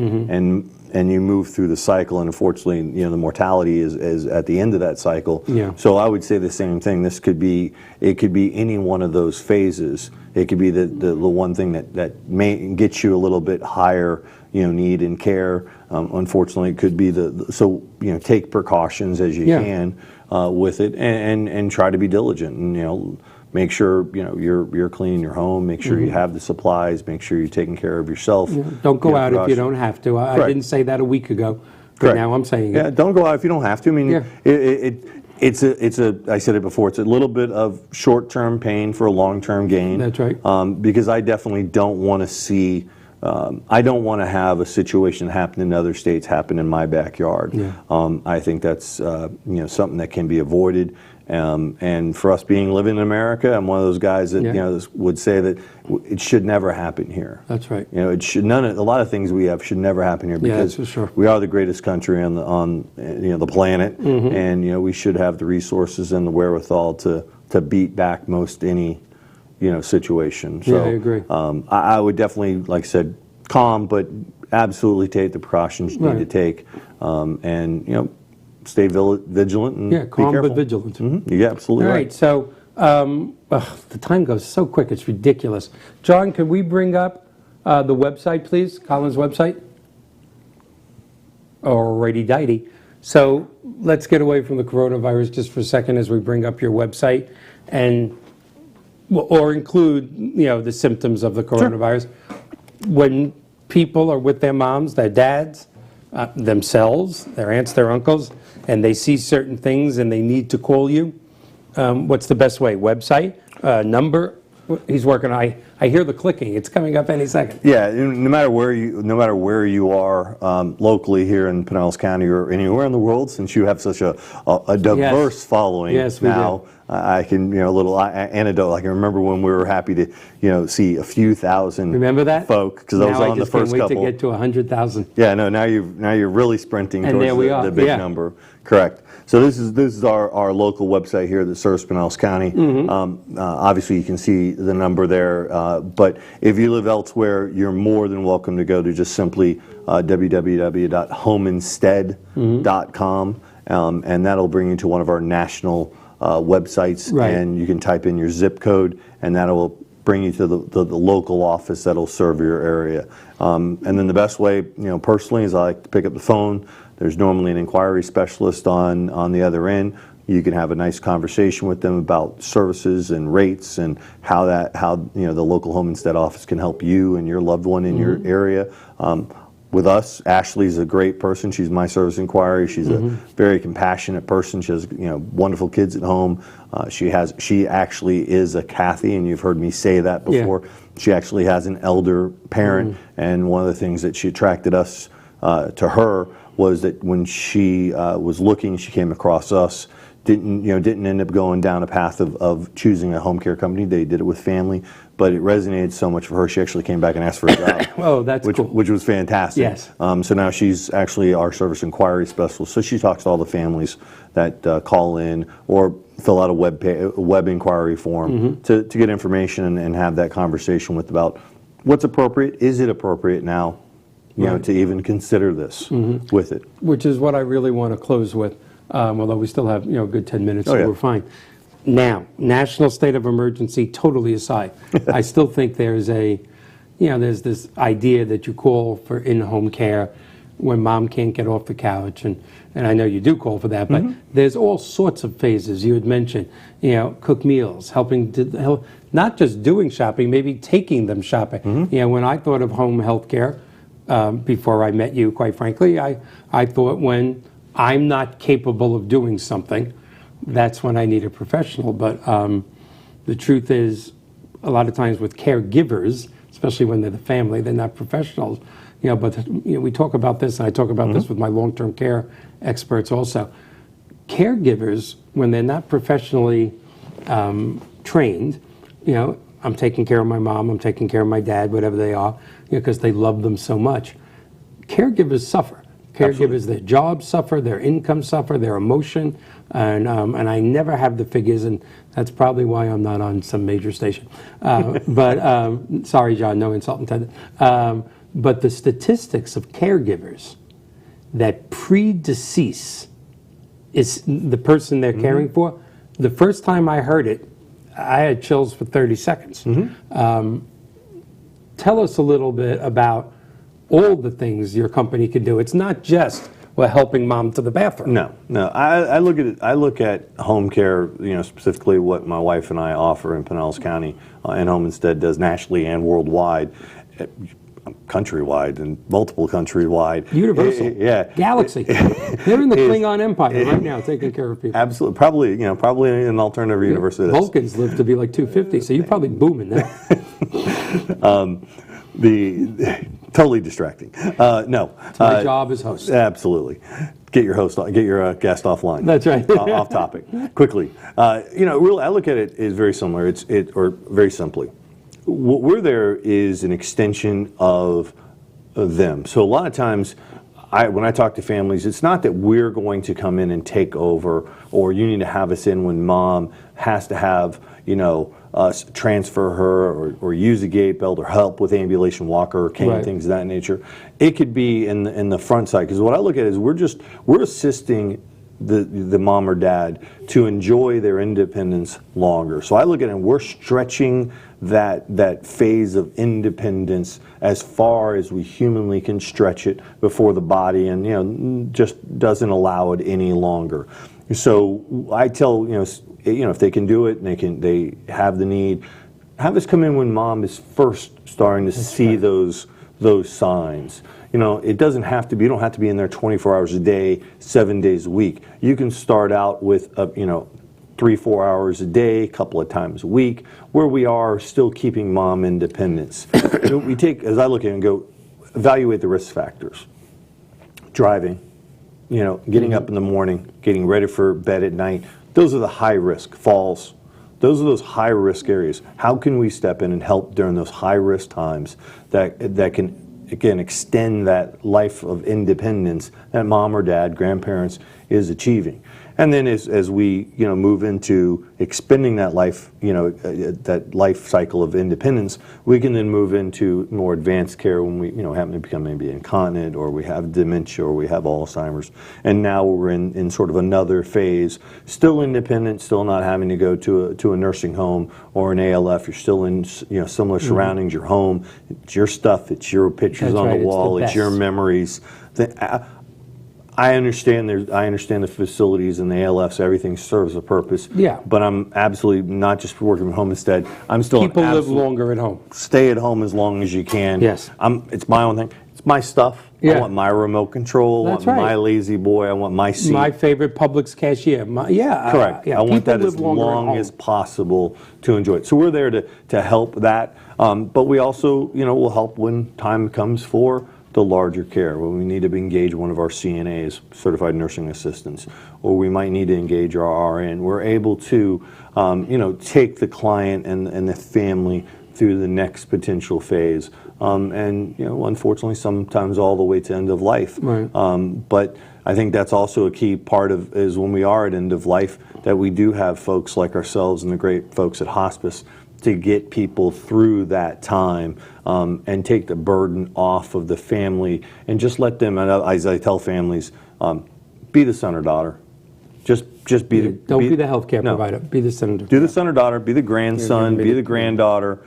and you move through the cycle, and unfortunately the mortality is at the end of that cycle. Yeah. So I would say the same thing. It could be any one of those phases. It could be the one thing that may get you a little bit higher need and care. Unfortunately, it could be so take precautions as you can with it, and try to be diligent, and make sure you're cleaning your home. Make sure you have the supplies. Make sure you're taking care of yourself. Don't go out if you don't have to. I didn't say that a week ago, but now I'm saying it. Yeah, don't go out if you don't have to. I mean, I said it before. It's a little bit of short-term pain for a long-term gain. That's right. Because I definitely don't want to see. I don't want to have a situation that happened in other states happen in my backyard. Yeah. I think that's something that can be avoided. And for us living in America, I'm one of those guys that would say that it should never happen here. That's right. It should a lot of things we have should never happen here, because that's for sure. we are the greatest country on the planet, and we should have the resources and the wherewithal to beat back most any situation. So I agree. I would definitely, like I said, calm, but absolutely take the precautions you need to take, and stay vigilant and calm be careful. but vigilant. Yeah, absolutely. All right. So the time goes so quick; it's ridiculous. John, can we bring up the website, please? Colin's website. Alrighty, dighty. So let's get away from the coronavirus just for a second as we bring up your website, or include the symptoms of the coronavirus. Sure. When people are with their moms, their dads, themselves, their aunts, their uncles, and they see certain things and they need to call you, what's the best way? Website? Number? He's working. I hear the clicking. It's coming up any second. Yeah, no matter where you are locally here in Pinellas County or anywhere in the world, since you have such a diverse following now. I can, a little anecdote. I can remember when we were happy to, see a few thousand. Remember that? Folk, because I was on the first couple. Now I just can't wait to get to 100,000. Yeah, no. Now you're really sprinting and towards the big number. Correct. So this is our local website here that serves Pinellas County. Obviously, you can see the number there. But if you live elsewhere, you're more than welcome to go to just simply www.homeinstead.com, and that'll bring you to one of our national websites, and you can type in your zip code, and that will bring you to the local office that'll serve your area. And then the best way, personally, is I like to pick up the phone. There's normally an inquiry specialist on the other end. You can have a nice conversation with them about services and rates and how the local Home Instead office can help you and your loved one in your area. With us, Ashley's a great person. She's my service inquiry. She's a very compassionate person. She has wonderful kids at home. She actually is a Kathy, and you've heard me say that before. Yeah. She actually has an elder parent, and one of the things that she attracted us to her was that when she was looking, she came across us. Didn't end up going down a path of choosing a home care company. They did it with family, but it resonated so much for her. She actually came back and asked for a job. Oh, that's cool. Which was fantastic. Yes. So now she's actually our service inquiry specialist. So she talks to all the families that call in or fill out a web inquiry form to get information and have that conversation with about what's appropriate. Is it appropriate now? To even consider this with it. Which is what I really want to close with. Although we still have a good 10 minutes, so we're fine. Now, national state of emergency totally aside, I still think there's there's this idea that you call for in-home care when mom can't get off the couch, and I know you do call for that, but there's all sorts of phases. You had mentioned, cook meals, helping to help, not just doing shopping, maybe taking them shopping. When I thought of home health care, before I met you, quite frankly, I thought when I'm not capable of doing something, that's when I need a professional. But the truth is, a lot of times with caregivers, especially when they're the family, they're not professionals. But we talk about this, and I talk about this with my long-term care experts also. Caregivers, when they're not professionally trained, I'm taking care of my mom, I'm taking care of my dad, whatever they are, because they love them so much. Caregivers suffer. Caregivers, their jobs suffer, their income suffer, their emotion, and I never have the figures, and that's probably why I'm not on some major station. But sorry, John, no insult intended. But the statistics of caregivers that predecease is the person they're caring for. The first time I heard it, I had chills for 30 seconds. Tell us a little bit about all the things your company can do. It's not just helping mom to the bathroom. No. I look at it. I look at home care, specifically what my wife and I offer in Pinellas County, and Home Instead does nationally and worldwide, countrywide and multiple countrywide. Universal. Yeah. Galaxy. They're in the Klingon Empire right now, taking care of people. Absolutely. Probably in an alternative universe. Vulcans live to be like 250, so you're probably booming now. Totally distracting. No. It's my job as host. Absolutely. Get your guest offline. That's right. Off topic. Quickly. Really, I look at it as very similar. Or very simply. What we're there is an extension of them. So a lot of times, when I talk to families, it's not that we're going to come in and take over, or you need to have us in when mom has to have, us transfer her or use a gait belt or help with ambulation walker or cane, things of that nature. It could be in the front side, because what I look at is we're assisting the mom or dad to enjoy their independence longer. So I look at it and we're stretching that phase of independence as far as we humanly can stretch it before the body and just doesn't allow it any longer. So I tell if they can do it and they have the need, have us come in when mom is first starting to see those signs. It doesn't have to be, you don't have to be in there 24 hours a day, 7 days a week. You can start out with 3-4 hours a day, a couple of times a week, where we are still keeping mom independence. We take, as I look at it and go, evaluate the risk factors. Driving, getting up in the morning, getting ready for bed at night. Those are the high risk. Falls. Those are those high risk areas. How can we step in and help during those high risk times that can, again, extend that life of independence that mom or dad, grandparents is achieving? And then as we move into expending that life, that life cycle of independence, we can then move into more advanced care when we happen to become maybe incontinent, or we have dementia, or we have Alzheimer's, and now we're in sort of another phase, still independent, still not having to go to a nursing home or an ALF. You're still in similar surroundings, your home, it's your stuff, it's your pictures on the wall, it's your memories. I understand the facilities and the ALFs, everything serves a purpose. Yeah. But I'm absolutely not just working from home instead. I'm still people live longer at home. Stay at home as long as you can. Yes. It's my own thing. It's my stuff. Yeah. I want my remote control. That's I want my lazy boy. I want my seat. My favorite Publix cashier. Correct. I want that as long as possible to enjoy it. So we're there to help that. But we also, will help when time comes for the larger care, when we need to engage one of our CNAs, certified nursing assistants, or we might need to engage our RN. We're able to, take the client and the family through the next potential phase, and unfortunately, sometimes all the way to end of life. Right. But I think that's also a key part of is when we are at end of life, that we do have folks like ourselves and the great folks at hospice to get people through that time, and take the burden off of the family, and just let them, as I tell families, be the son or daughter. Just be the... Don't be the healthcare provider. Be the son or daughter. Do the son or daughter, be the grandson, be the granddaughter,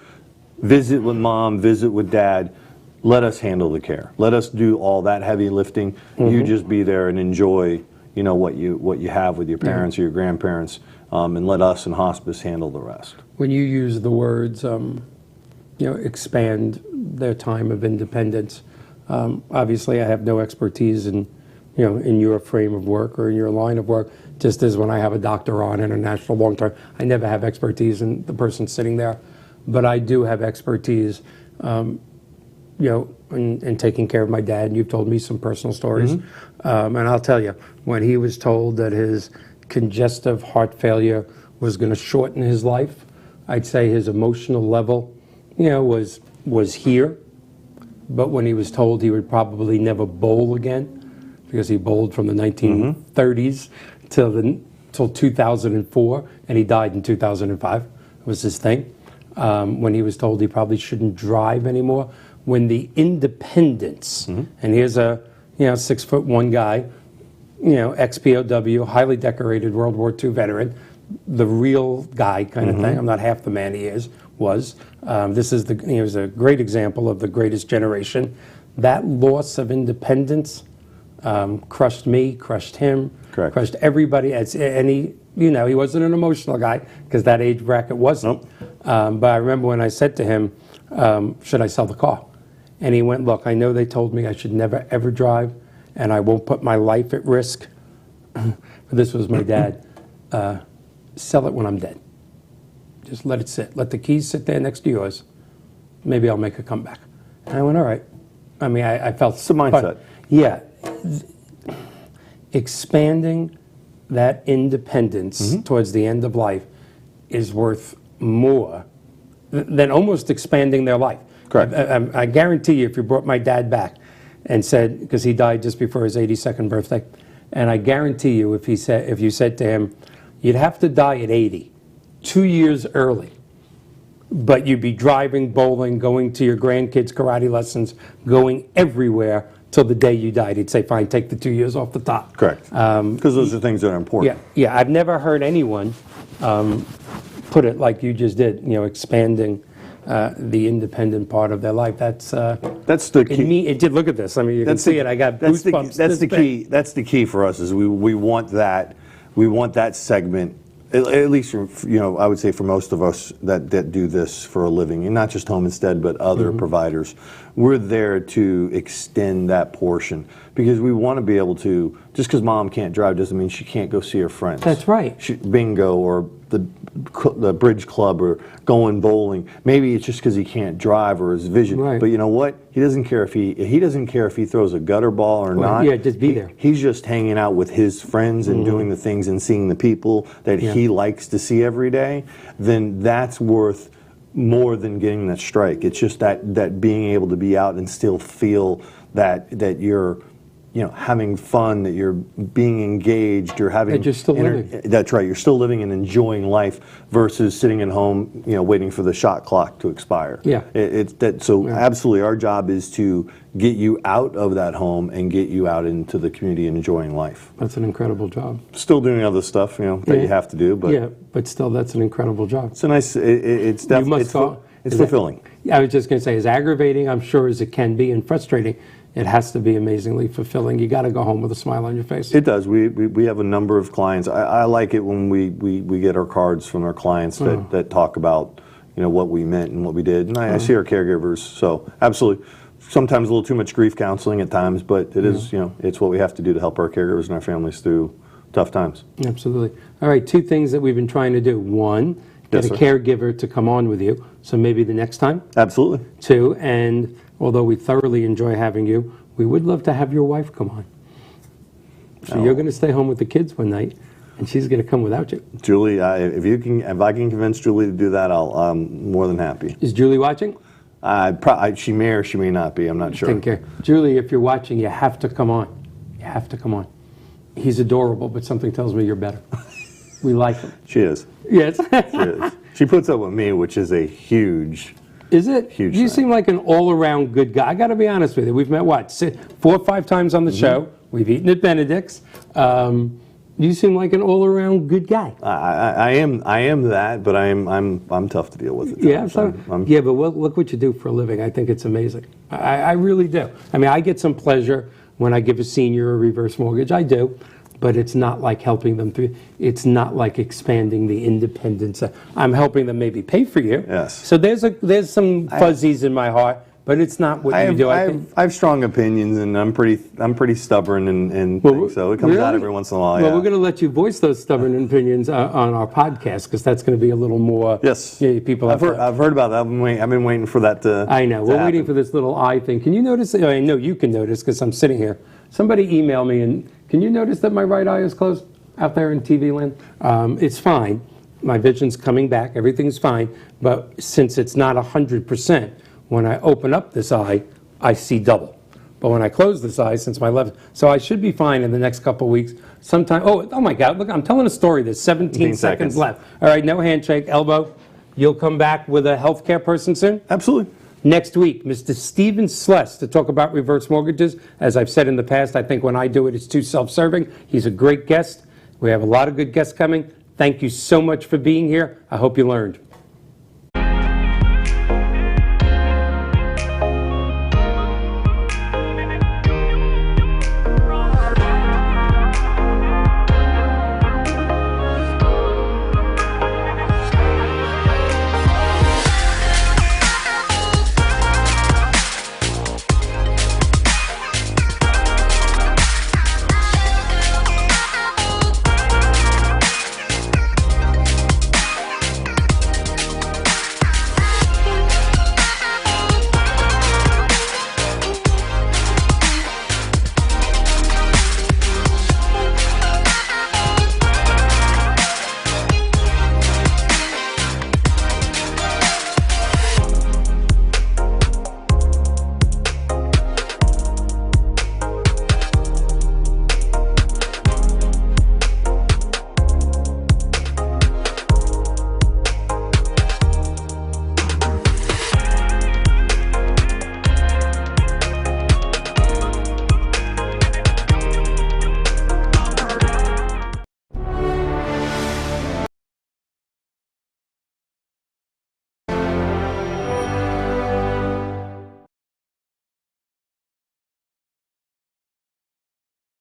visit with mom, visit with dad. let us handle the care. Let us do all that heavy lifting. You just be there and enjoy, what you have with your parents or your grandparents, and let us in hospice handle the rest. When you use the words, expand their time of independence, obviously I have no expertise in your frame of work or in your line of work, just as when I have a doctor on international long term, I never have expertise in the person sitting there, but I do have expertise, in taking care of my dad. And you've told me some personal stories, and I'll tell you, when he was told that his congestive heart failure was going to shorten his life, I'd say his emotional level, was here. But when he was told he would probably never bowl again, because he bowled from the 1930s till 2004, and he died in 2005, was his thing. When he was told he probably shouldn't drive anymore, when the independence, and here's a 6'1" guy, ex-POW, highly decorated World War II veteran, the real guy kind of thing. I'm not half the man he was. He was a great example of the greatest generation. That loss of independence crushed me, crushed him, crushed everybody. And he wasn't an emotional guy, because that age bracket wasn't. But I remember when I said to him, should I sell the car? And he went, look, I know they told me I should never, ever drive, and I won't put my life at risk. This was my dad. Sell it when I'm dead. Just let it sit. Let the keys sit there next to yours. Maybe I'll make a comeback. And I went, all right. I mean, I felt... It's a mindset. Yeah. Expanding that independence towards the end of life is worth more than almost expanding their life. Correct. I guarantee you, if you brought my dad back and said, because he died just before his 82nd birthday, and I guarantee you, if you said to him, you'd have to die at 80, 2 years early, but you'd be driving, bowling, going to your grandkids' karate lessons, going everywhere till the day you died, he'd say, fine, take the 2 years off the top. Correct. Because those are things that are important. Yeah. I've never heard anyone put it like you just did, expanding the independent part of their life. That's the key. It did. Look at this. I mean, you can see it. I got goosebumps. That's the key. That's the key for us. Is we want that. We want that segment. At least, I would say for most of us that do this for a living, and not just Home Instead, but other providers, we're there to extend that portion, because we want to be able to. Just because mom can't drive doesn't mean she can't go see her friends. That's right. Bingo, or the bridge club, or going bowling. Maybe it's just because he can't drive or his vision. Right. But you know what? He doesn't care if he doesn't care if he throws a gutter ball or not. Yeah, just be there. He's just hanging out with his friends and doing the things and seeing the people that he likes to see every day. Then that's worth more than getting that strike. It's just that being able to be out and still feel that you're having fun, that you're being engaged, you're having... That you're still living. That's right, you're still living and enjoying life versus sitting at home, waiting for the shot clock to expire. Yeah. Absolutely, our job is to get you out of that home and get you out into the community and enjoying life. That's an incredible job. Still doing other stuff, that you have to do, but... Yeah, but still, that's an incredible job. It's a nice... It's definitely... It's fulfilling. I was just going to say, as aggravating, I'm sure, as it can be, and frustrating, it has to be amazingly fulfilling. You got to go home with a smile on your face. It does. We have a number of clients. I like it when we get our cards from our clients that talk about what we meant and what we did. And I see our caregivers. So absolutely, sometimes a little too much grief counseling at times, but it is it's what we have to do to help our caregivers and our families through tough times. Absolutely. All right, 2 things that we've been trying to do. 1, get a caregiver to come on with you. So maybe the next time. Absolutely. 2, and although we thoroughly enjoy having you, we would love to have your wife come on. So you're going to stay home with the kids one night, and she's going to come without you. Julie, if I can convince Julie to do that, I'm more than happy. Is Julie watching? She may or she may not be. I'm not sure. Take care. Julie, if you're watching, you have to come on. You have to come on. He's adorable, but something tells me you're better. We like him. She is. Yes. She is. She puts up with me, which is a huge... Is it? Huge you thing. seem like an all-around good guy. I got to be honest with you. We've met, 4 or 5 times on the show. We've eaten at Benedict's. You seem like an all-around good guy. I am that, but I'm tough to deal with at times. Yeah, but look what you do for a living. I think it's amazing. I really do. I mean, I get some pleasure when I give a senior a reverse mortgage. I do, but it's not like helping them through. It's not like expanding the independence. I'm helping them maybe pay for you. Yes. So there's some fuzzies in my heart. But it's not what you do. I have strong opinions, and I'm pretty stubborern, and so it comes out every once in a while. Well, we're going to let you voice those stubborn opinions on our podcast, because that's going to be a little more. Yes. People. I've heard about that. I've been waiting for that to. I know. We're waiting for this little eye thing. Can you notice? I know you can notice because I'm sitting here. Somebody email me, and can you notice that my right eye is closed out there in TV land? It's fine. My vision's coming back. Everything's fine. But since it's not 100%. When I open up this eye, I see double. But when I close this eye, since my left, so I should be fine in the next couple of weeks. Sometime, oh my God, look, I'm telling a story. There's 17 seconds left. All right, no handshake, elbow. You'll come back with a healthcare person soon? Absolutely. Next week, Mr. Stephen Sless to talk about reverse mortgages. As I've said in the past, I think when I do it, it's too self-serving. He's a great guest. We have a lot of good guests coming. Thank you so much for being here. I hope you learned.